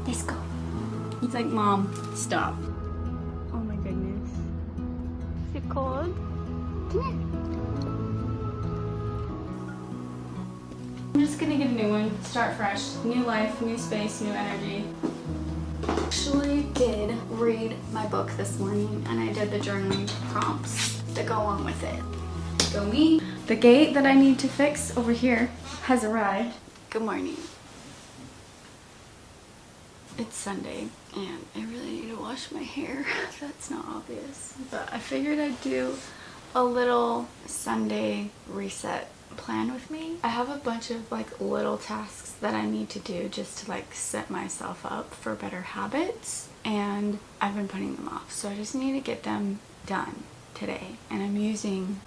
Let's go. He's like, Mom, stop. Oh my goodness. Is it cold? Come here. I'm just gonna get a new one, start fresh. New life, new space, new energy. Actually did read my book this morning and I did the journaling prompts that go along with it. Go me. The gate that I need to fix over here has arrived. Good morning. It's Sunday and I really need to wash my hair. That's not obvious, but I figured I'd do a little Sunday reset plan with me. I have a bunch of like little tasks that I need to do just to like set myself up for better habits, and I've been putting them off, so I just need to get them done today. And I'm using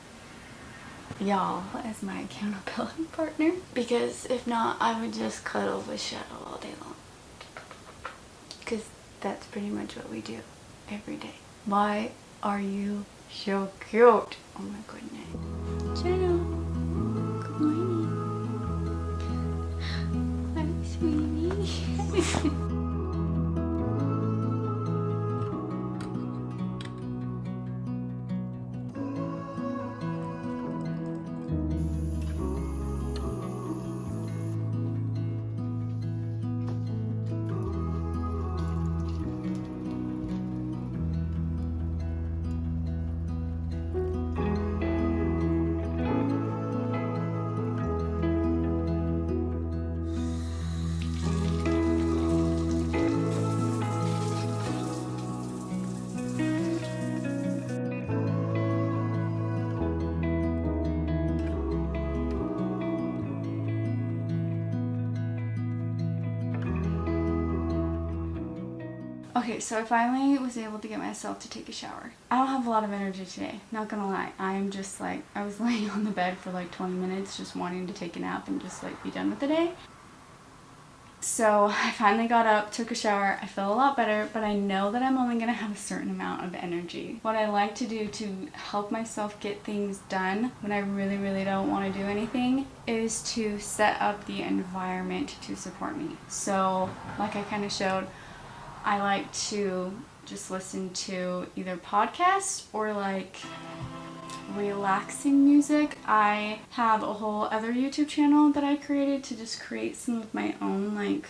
y'all as my accountability partner, because if not I would just cuddle with Shadow all day long, because that's pretty much what we do every day. Why are you so cute? Oh my goodness. Shadow, good morning. Hi, sweetie. Okay, so I finally was able to get myself to take a shower. I don't have a lot of energy today, not gonna lie. I am just like, I was laying on the bed for like 20 minutes just wanting to take a nap and just like be done with the day. So I finally got up, took a shower, I feel a lot better, but I know that I'm only gonna have a certain amount of energy. What I like to do to help myself get things done when I really don't want to do anything is to set up the environment to support me. So like I kind of showed, I like to just listen to either podcasts or like relaxing music. I have a whole other YouTube channel that I created to just create some of my own like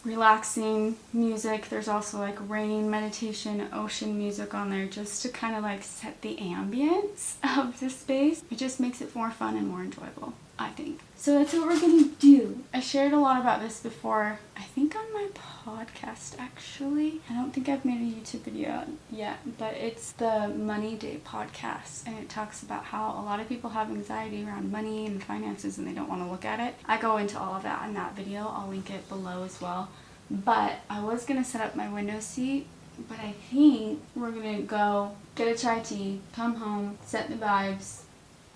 relaxing music. There's also like rain, meditation, ocean music on there just to kind of like set the ambience of the space. It just makes it more fun and more enjoyable, I think. So that's what we're gonna do. I shared a lot about this before, I think on my podcast actually. I don't think I've made a YouTube video yet, but it's the Money Day podcast, and it talks about how a lot of people have anxiety around money and finances and they don't want to look at it. I go into all of that in that video. I'll link it below as well. But I was gonna set up my window seat, but I think we're gonna go get a chai tea, come home, set the vibes,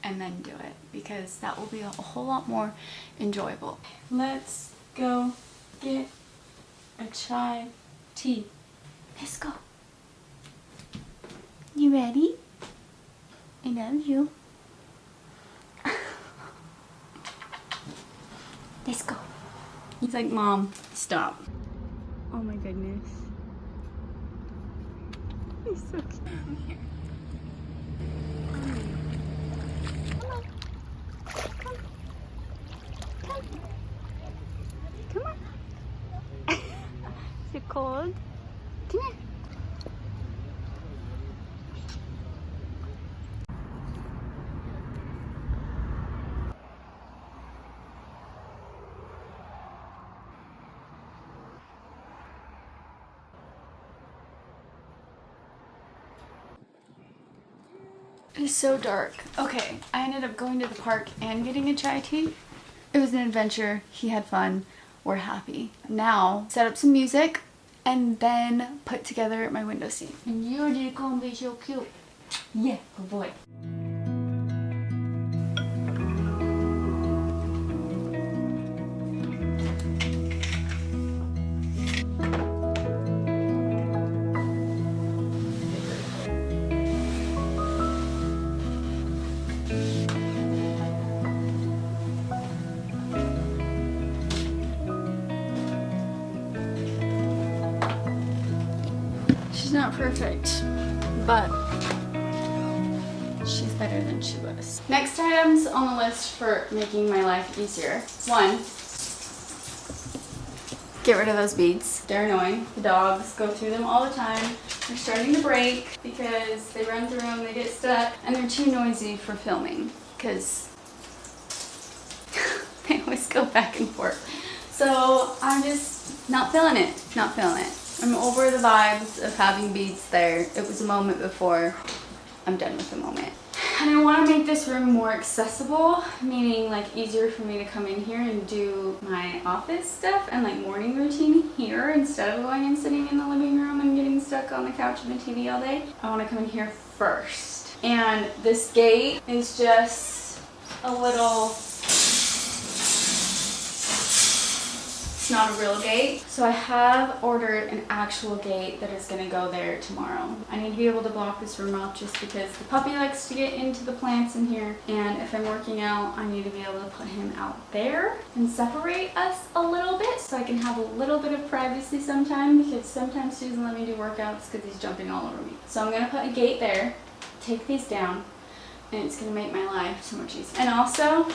and then do it, because that will be a whole lot more enjoyable. Let's go get a chai tea. Let's go. You ready? I love you. Let's go. He's like, Mom, stop. Oh my goodness. He's so cute. Here. Come on. Is it cold? Come here. It is so dark. Okay, I ended up going to the park and getting a chai tea. It was an adventure. He had fun. We're happy. Now, set up some music and then put together my window seat. And you're just gonna be so cute. Yeah, good boy. She's not perfect, but she's better than she was. Next items on the list for making my life easier. 1, get rid of those beads. They're annoying. The dogs go through them all the time. They're starting to break because they run through them, they get stuck, and they're too noisy for filming because they always go back and forth. So I'm just not feeling it. Not feeling it. I'm over the vibes of having beads there. It was a moment before. I'm done with the moment. And I want to make this room more accessible, meaning like easier for me to come in here and do my office stuff and like morning routine here instead of going and sitting in the living room and getting stuck on the couch and the TV all day. I want to come in here first. And this gate is just a little... not a real gate. So I have ordered an actual gate that is going to go there tomorrow. I need to be able to block this room off just because the puppy likes to get into the plants in here, and if I'm working out I need to be able to put him out there and separate us a little bit so I can have a little bit of privacy sometime, because sometimes he doesn't let me do workouts because he's jumping all over me. So I'm going to put a gate there, take these down, and it's going to make my life so much easier. And also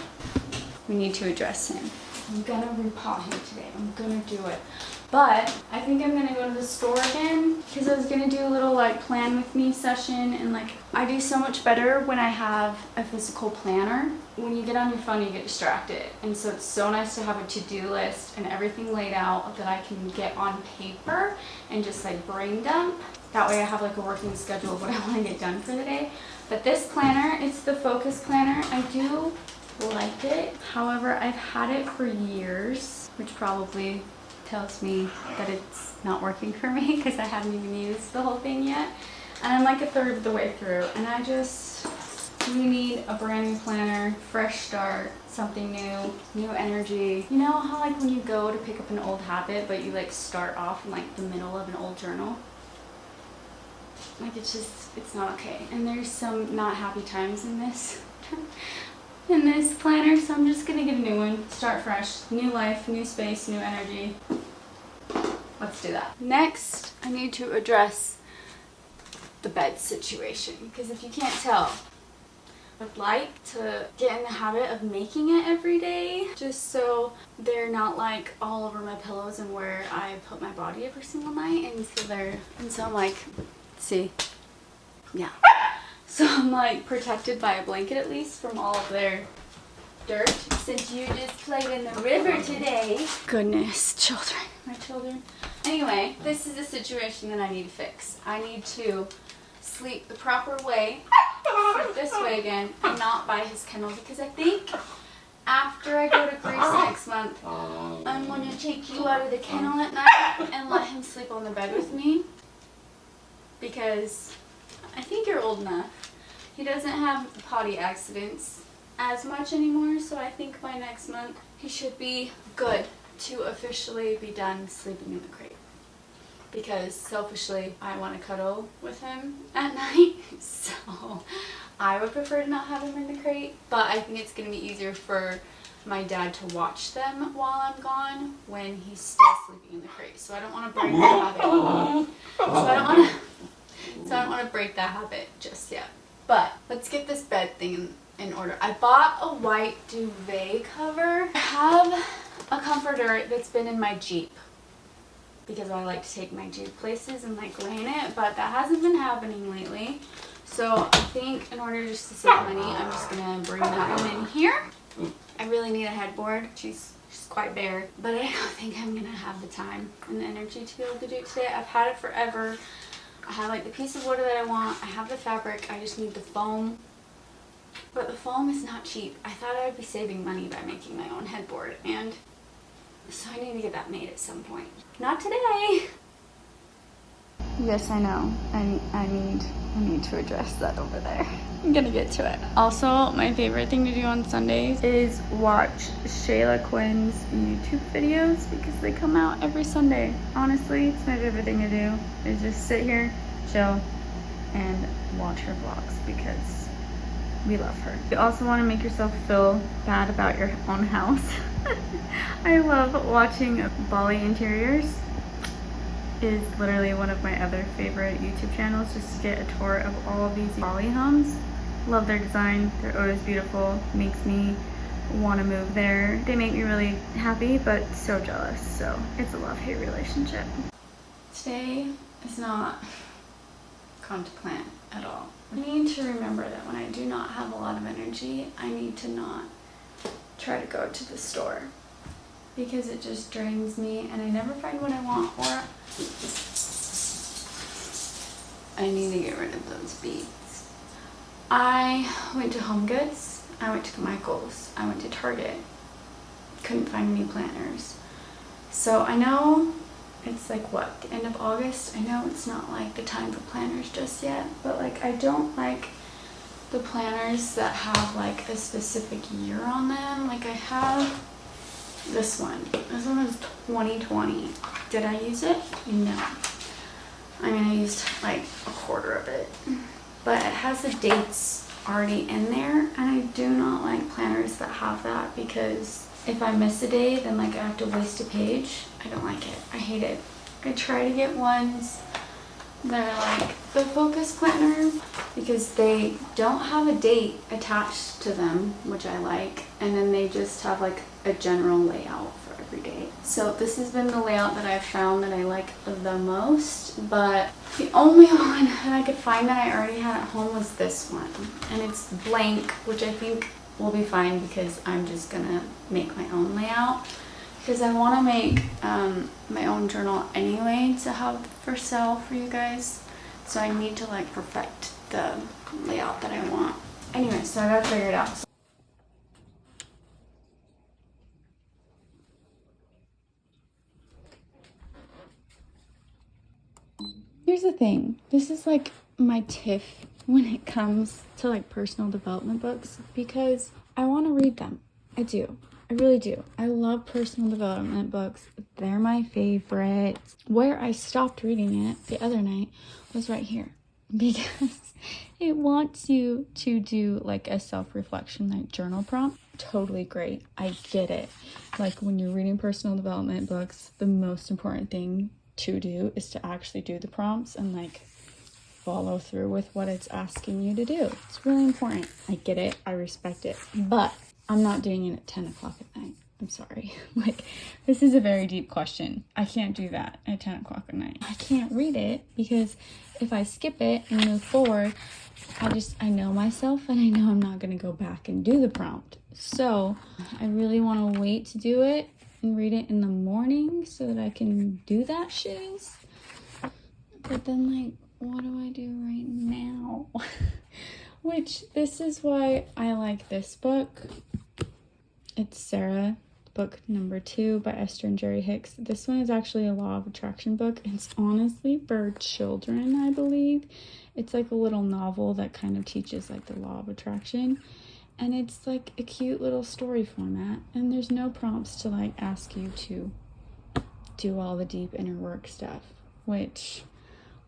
we need to address him. I'm gonna repot him today. I'm gonna do it. But I think I'm gonna go to the store again because I was gonna do a little like plan with me session, and like I do so much better when I have a physical planner. When you get on your phone you get distracted, and so it's so nice to have a to-do list and everything laid out that I can get on paper and just like brain dump. That way I have like a working schedule of what I want to get done for the day. But this planner, it's the Focus Planner. I do like it. However, I've had it for years, which probably tells me that it's not working for me because I haven't even used the whole thing yet. And I'm like a third of the way through, and I just really need a brand new planner, fresh start, something new energy. You know how like when you go to pick up an old habit but you like start off in like the middle of an old journal? Like it's not okay. And there's some not happy times in this in this planner, so I'm just gonna get a new one. Start fresh, new life, new space, new energy. Let's do that. Next, I need to address the bed situation, because if you can't tell, I'd like to get in the habit of making it every day, just so they're not like all over my pillows and where I put my body every single night, and so I'm like, see, yeah. So I'm like protected by a blanket at least from all of their dirt. Since you just played in the river today. Goodness, children, my children. Anyway, this is a situation that I need to fix. I need to sleep the proper way, sleep this way again, and not by his kennel, because I think after I go to Greece next month, I'm going to take you out of the kennel at night and let him sleep on the bed with me, because I think you're old enough. He doesn't have potty accidents as much anymore, so I think by next month he should be good to officially be done sleeping in the crate. Because selfishly, I want to cuddle with him at night, so I would prefer to not have him in the crate, but I think it's going to be easier for my dad to watch them while I'm gone when he's still sleeping in the crate. So I don't want to break that habit. So I don't want to break that habit just yet. But let's get this bed thing in order. I bought a white duvet cover. I have a comforter that's been in my Jeep because I like to take my Jeep places and like lay in it, but that hasn't been happening lately. So I think in order just to save money, I'm just gonna bring that one in here. I really need a headboard. She's quite bare, but I don't think I'm gonna have the time and the energy to be able to do it today. I've had it forever. I have like the piece of wood that I want. I have the fabric. I just need the foam. But the foam is not cheap. I thought I would be saving money by making my own headboard, and so I need to get that made at some point. Not today. Yes, I know. I need to address that over there. I'm gonna get to it. Also, my favorite thing to do on Sundays is watch Shayla Quinn's YouTube videos because they come out every Sunday. Honestly, it's my favorite thing to do is just sit here, chill, and watch her vlogs because we love her. You also want to make yourself feel bad about your own house. I love watching Bali interiors. is literally one of my other favorite YouTube channels, just to get a tour of all of these Olie homes. Love their design. They're always beautiful. Makes me want to move there. They make me really happy, but so jealous. So it's a love-hate relationship. Today is not come to plan at all. I need to remember that when I do not have a lot of energy, I need to not try to go to the store, because it just drains me and I never find what I want, or I need to get rid of those beads. I went to Home Goods, I went to Michael's, I went to Target, couldn't find any planners. So I know it's like what, the end of August? I know it's not like the time for planners just yet, but like I don't like the planners that have like a specific year on them. Like I have this one. This one is 2020. Did I use it? No. I mean, I used like a quarter of it, but it has the dates already in there, and I do not like planners that have that, because if I miss a day, then like I have to waste a page. I don't like it. I hate it. I try to get ones that are like the focus planner, because they don't have a date attached to them, which I like, and then they just have like a general layout for every day. So this has been the layout that I've found that I like the most, but the only one that I could find that I already had at home was this one, and it's blank, which I think will be fine because I'm just gonna make my own layout, because I want to make my own journal anyway to have for sale for you guys. So I need to like perfect the layout that I want. Anyway, so I gotta figure it out. Here's the thing. This is like my tiff when it comes to like personal development books, because I want to read them. I do. I really do. I love personal development books. They're my favorite. Where I stopped reading it the other night was right here, because it wants you to do like a self-reflection, like journal prompt. Totally great. I get it. Like when you're reading personal development books, the most important thing to do is to actually do the prompts and like follow through with what it's asking you to do. It's really important. I get it. I respect it. But I'm not doing it at 10 o'clock at night. I'm sorry. Like, this is a very deep question. I can't do that at 10 o'clock at night. I can't read it, because if I skip it and move forward, I know myself, and I know I'm not going to go back and do the prompt. So I really want to wait to do it and read it in the morning so that I can do that shiz. But then, like, what do I do right now? Which, this is why I like this book. It's Sarah, book number 2 by Esther and Jerry Hicks. This one is actually a law of attraction book. It's honestly for children, I believe. It's like a little novel that kind of teaches like the law of attraction. And it's like a cute little story format. And there's no prompts to like ask you to do all the deep inner work stuff, which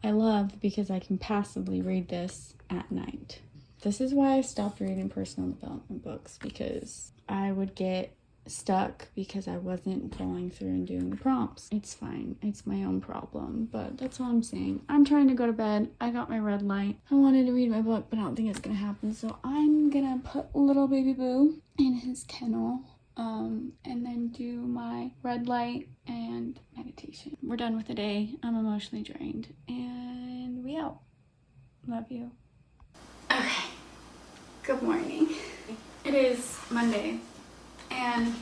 I love, because I can passively read this at night. This is why I stopped reading personal development books, because I would get stuck because I wasn't following through and doing the prompts. It's fine. It's my own problem, but that's all I'm saying. I'm trying to go to bed. I got my red light. I wanted to read my book, but I don't think it's gonna happen, so I'm gonna put little baby Boo in his kennel, and then do my red light and meditation. We're done with the day. I'm emotionally drained, and we out. Love you. Okay, good morning. It is Monday, and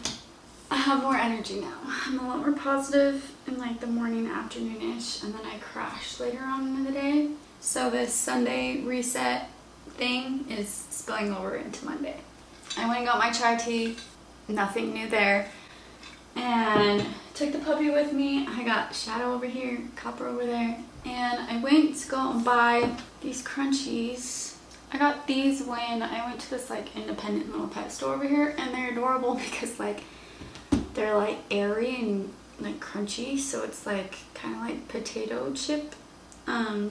I have more energy now. I'm a lot more positive in like the morning, afternoon-ish, and then I crash later on in the day. So this Sunday reset thing is spilling over into Monday. I went and got my chai tea, nothing new there, and took the puppy with me. I got Shadow over here, Copper over there, and I went to go out and buy these crunchies. I got these when I went to this like independent little pet store over here, and they're adorable because like they're like airy and like crunchy, so it's like kind of like potato chip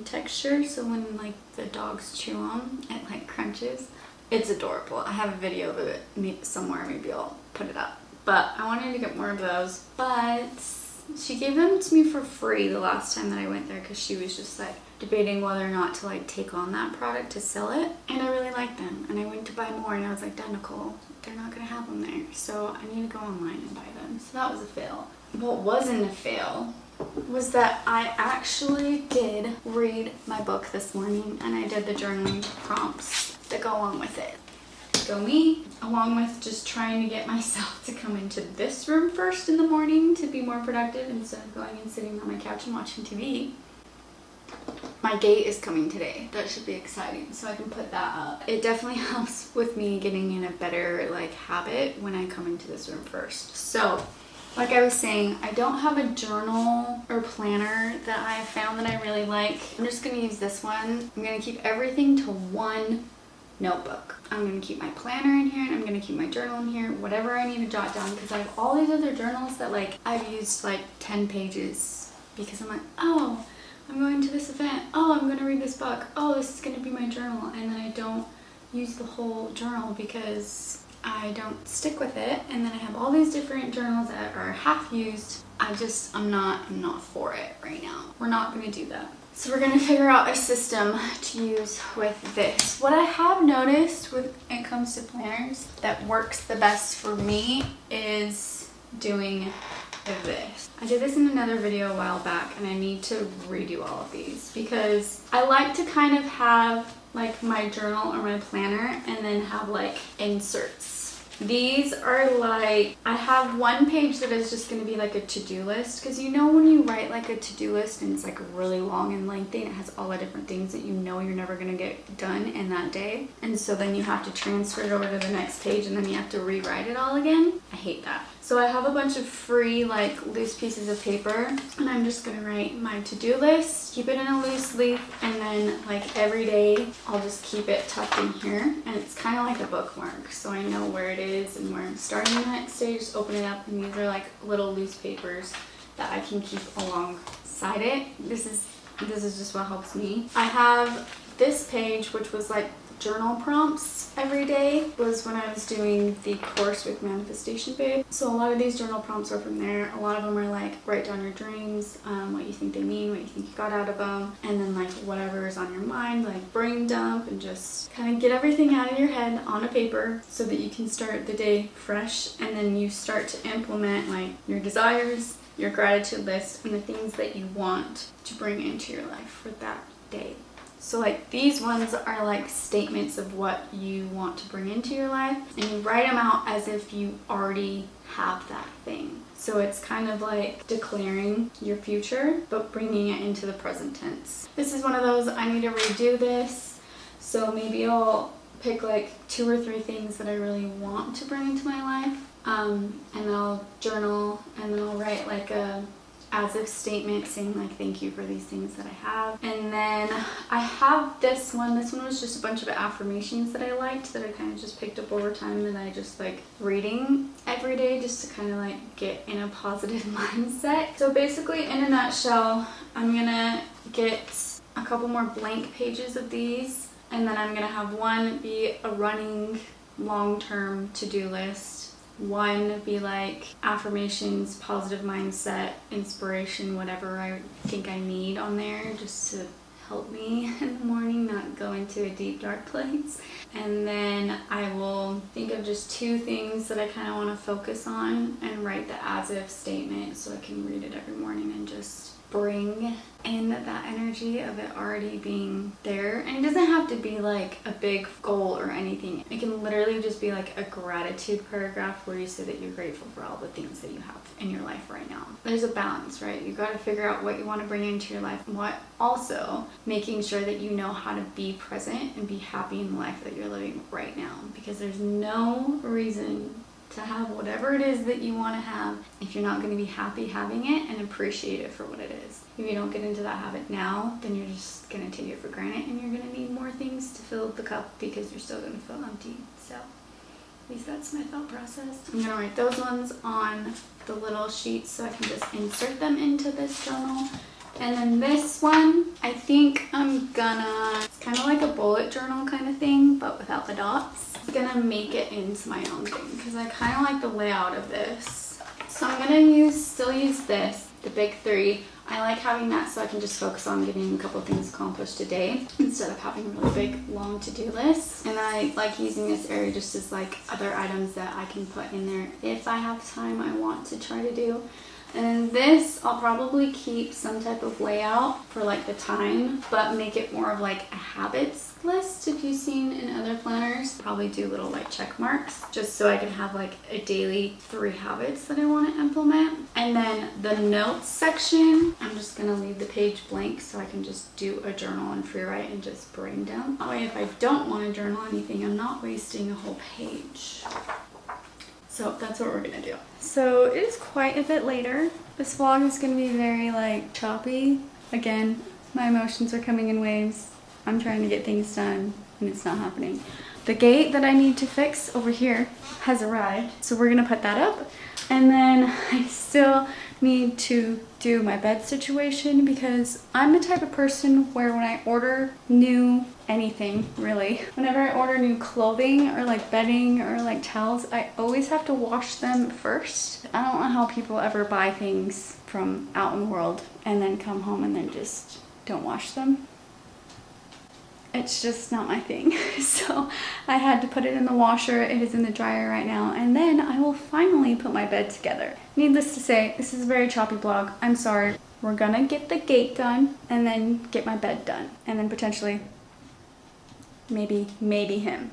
texture, so when like the dogs chew them, it like crunches. It's adorable. I have a video of it somewhere, maybe I'll put it up. But I wanted to get more of those, but She gave them to me for free the last time that I went there because she was just like debating whether or not to like take on that product to sell it. And I really liked them. And I went to buy more and I was like, Dad, Nicole, they're not going to have them there. So I need to go online and buy them. So that was a fail. What wasn't a fail was that I actually did read my book this morning and I did the journaling prompts that go along with it. Go me, along with just trying to get myself to come into this room first in the morning to be more productive instead of going and sitting on my couch and watching TV. My gate is coming today. That should be exciting, so I can put that up. It definitely helps with me getting in a better like habit when I come into this room first. So like I was saying, I don't have a journal or planner that I have found that I really like. I'm just gonna use this one. I'm gonna keep everything to one notebook. I'm gonna keep my planner in here and I'm gonna keep my journal in here, whatever I need to jot down, because I have all these other journals that like I've used like 10 pages because I'm like, oh, I'm going to this event, oh, I'm gonna read this book, oh, this is gonna be my journal, and then I don't use the whole journal because I don't stick with it, and then I have all these different journals that are half used. I'm not for it right now. We're not gonna do that. So we're gonna figure out a system to use with this. What I have noticed when it comes to planners that works the best for me is doing this. I did this in another video a while back and I need to redo all of these because I like to kind of have like my journal or my planner and then have like inserts. These are like, I have one page that is just going to be like a to-do list, because you know when you write like a to-do list and it's like really long and lengthy and it has all the different things that you know you're never going to get done in that day, and so then you have to transfer it over to the next page and then you have to rewrite it all again. I hate that. So I have a bunch of free like loose pieces of paper and I'm just gonna write my to-do list, keep it in a loose leaf, and then like every day I'll just keep it tucked in here, and it's kind of like a bookmark, so I know where it is and where I'm starting the next day. Just open it up and these are like little loose papers that I can keep alongside it. This is just what helps me. I have this page which was like journal prompts every day, was when I was doing the course with Manifestation Babe. So a lot of these journal prompts are from there. A lot of them are like, write down your dreams, what you think they mean, what you think you got out of them, and then like whatever is on your mind, like brain dump, and just kind of get everything out of your head on a paper so that you can start the day fresh, and then you start to implement like your desires, your gratitude list, and the things that you want to bring into your life for that day. So like these ones are like statements of what you want to bring into your life, and you write them out as if you already have that thing. So it's kind of like declaring your future, but bringing it into the present tense. This is one of those, I need to redo this. So maybe I'll pick like 2 or 3 things that I really want to bring into my life. And I'll journal, and then I'll write like a as if statement saying like thank you for these things that I have. And then I have this one was just a bunch of affirmations that I liked, that I kind of just picked up over time, that I just like reading every day just to kind of like get in a positive mindset. So basically, in a nutshell, I'm gonna get a couple more blank pages of these, and then I'm gonna have one be a running long-term to-do list, one be like affirmations, positive mindset, inspiration, whatever I think I need on there just to help me in the morning not go into a deep dark place. And then I will think of just 2 things that I kind of want to focus on and write the as if statement so I can read it every morning and just bring in that energy of it already being there. And it doesn't have to be like a big goal or anything. It can literally just be like a gratitude paragraph where you say that you're grateful for all the things that you have in your life right now. There's a balance, right? You got to figure out what you want to bring into your life, and what also making sure that you know how to be present and be happy in the life that you're living right now, because there's no reason to have whatever it is that you want to have if you're not going to be happy having it and appreciate it for what it is. If you don't get into that habit now, then you're just going to take it for granted, and you're going to need more things to fill the cup because you're still going to feel empty. So at least that's my thought process. I'm going to write those ones on the little sheets so I can just insert them into this journal. And then this one, I think I'm gonna, it's kind of like a bullet journal kind of thing, but without the dots. I'm gonna make it into my own thing because I kind of like the layout of this. So I'm gonna still use this. the big three. I like having that so I can just focus on getting a couple of things accomplished a day instead of having a really big long to-do list. And I like using this area just as like other items that I can put in there if I have time I want to try to do. And this, I'll probably keep some type of layout for like the time, but make it more of like a habits list if you've seen in other planners. Probably do little like check marks just so I can have like a daily 3 habits that I want to implement. And then the notes section, I'm just gonna leave the page blank so I can just do a journal and free write and just brain dump. That way if I don't want to journal anything, I'm not wasting a whole page. So that's what we're gonna do. So it is quite a bit later. This vlog is gonna be very like choppy. Again, my emotions are coming in waves. I'm trying to get things done and it's not happening. The gate that I need to fix over here has arrived. So we're gonna put that up. And then I still need to do my bed situation because I'm the type of person where when I order new anything really, whenever I order new clothing or like bedding or like towels, I always have to wash them first. I don't know how people ever buy things from out in the world and then come home and then just don't wash them. It's just not my thing. So I had to put it in the washer. It is in the dryer right now. And then I will finally put my bed together. Needless to say, this is a very choppy vlog. I'm sorry. We're gonna get the gate done and then get my bed done. And then potentially, maybe him.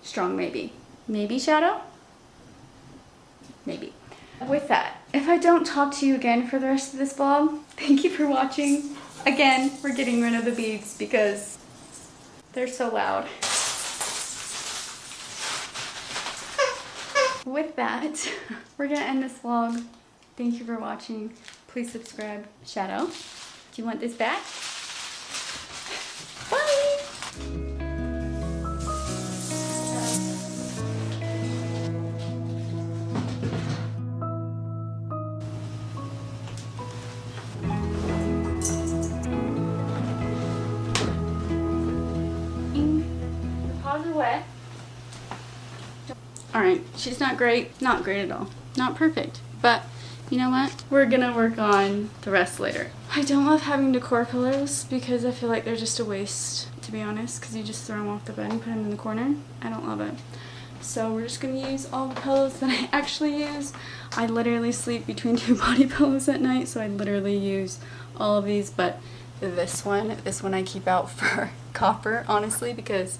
Strong maybe. Maybe Shadow? Maybe. With that, if I don't talk to you again for the rest of this vlog, thank you for watching. Again, we're getting rid of the beads because they're so loud. With that, we're gonna end this vlog. Thank you for watching. Please subscribe. Shadow, do you want this back? Bye! Wet. Alright, she's not great. Not great at all. Not perfect. But you know what? We're gonna work on the rest later. I don't love having decor pillows because I feel like they're just a waste, to be honest, because you just throw them off the bed and put them in the corner. I don't love it. So we're just gonna use all the pillows that I actually use. I literally sleep between 2 body pillows at night, so I literally use all of these, but this one I keep out for Copper, honestly, because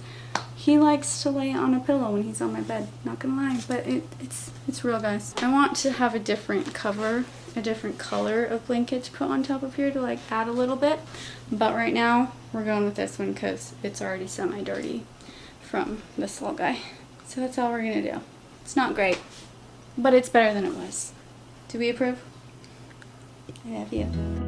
he likes to lay on a pillow when he's on my bed. Not gonna lie, but it's real, guys. I want to have a different cover, a different color of blanket to put on top of here to like add a little bit. But right now, we're going with this one because it's already semi-dirty from this little guy. So that's all we're gonna do. It's not great, but it's better than it was. Do we approve? I love you.